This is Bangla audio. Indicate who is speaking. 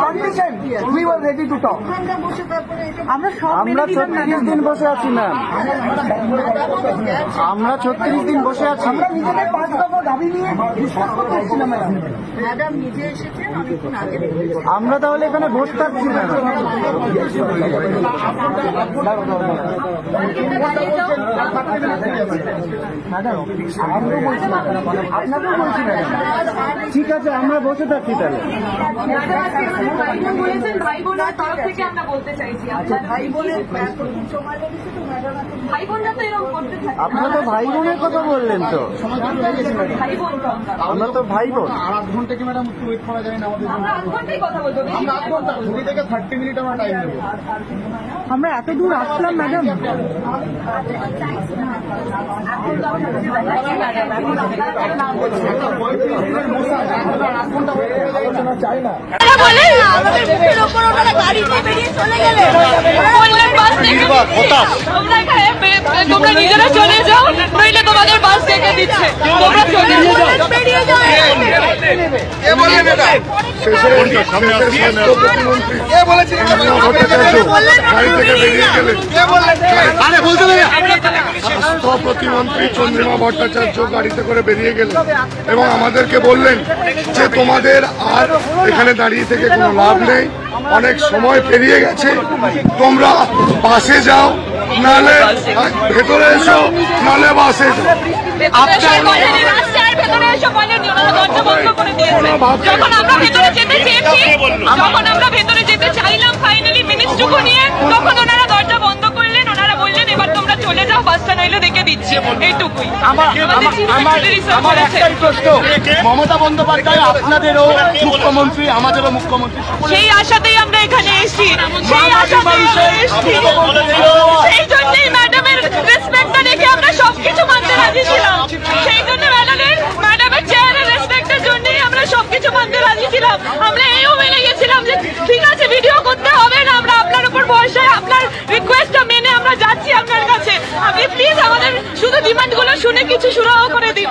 Speaker 1: আমরা 36 দিন বসে আছি ম্যাম, আমরা 36 দিন বসে আছি। আমরা নিজেদের 5 দফা দাবি নিয়ে ডিসকাস করতেছিলাম ম্যাডাম। ম্যাডাম নিজে এসেছেন অনেকক্ষণ আগে। আমরা তাহলে এখানে বসে থাকছি না। আপনাকেও বলছি ম্যাডাম, ঠিক আছে আমরা বসে থাকছি তাহলে। আপনারা তো ভাই বোনের কথা বললেন, তো আমরা তো ভাই বোন। 8 ঘন্টা কি ম্যাডাম একটু ওয়েট করা যায় না? আমরা 8 ঘন্টাই কথা বলবো, আমরা 8 ঘন্টা 20 থেকে 30 মিনিট আমরা টাইম নেব। আমরা এত দূর আসলাম ম্যাডাম। চাই না
Speaker 2: তোমরা নিজেরা চলে যাও, নইলে তোমাদের বাস ডেকে দিচ্ছে, তোমরা চলে যাও।
Speaker 3: স্বাস্থ্য প্রতিমন্ত্রী চন্দ্রিমা ভট্টাচার্য গাড়িতে করে বেরিয়ে গেলেন এবং আমাদেরকে বললেন যে তোমাদের আর এখানে দাঁড়িয়ে থেকে কোনো লাভ নেই, অনেক সময় পেরিয়ে গেছে, তোমরা বাসে যাও, নাহলে ভেতরে এসো, নাহলে বাসে যাও।
Speaker 2: যখন আমরা ভেতরে যেতে চাইলাম ফাইনালি মিনিটটুকু নিয়ে, তখন ওনারা দরজা বন্ধ করলেন। ওনারা বললেন এবার তোমরা চলে যাও, বাসটা নইলে দেখে দিচ্ছি, এইটুকুই।
Speaker 1: আমার একটাই প্রশ্ন, মমতা বন্দ্যোপাধ্যায় আপনাদেরও মুখ্যমন্ত্রী, আমাদেরও মুখ্যমন্ত্রী,
Speaker 2: সেই আশাতেই আমরা এখানে এসেছি, সেই জন্যই ম্যাডামের রেসপেক্টটা রেখে আমরা সবকিছু মানতে রাজি ছিলাম। সেই জন্য ম্যাডামের চেয়ারের রেসপেক্টের জন্যই আমরা সবকিছু মানতে রাজি ছিলাম। আমরা এইও মেনে গেছিলাম যে ঠিক আছে ভিডিও করতে হবে না, আমরা আপনার উপর ভরসায় আপনার রিকোয়েস্টটা মেনে আমরা যাচ্ছি আপনার কাছে। আপনি প্লিজ আমাদের শুধু ডিমান্ড গুলো শুনে কিছু সুরাহ করে দিন,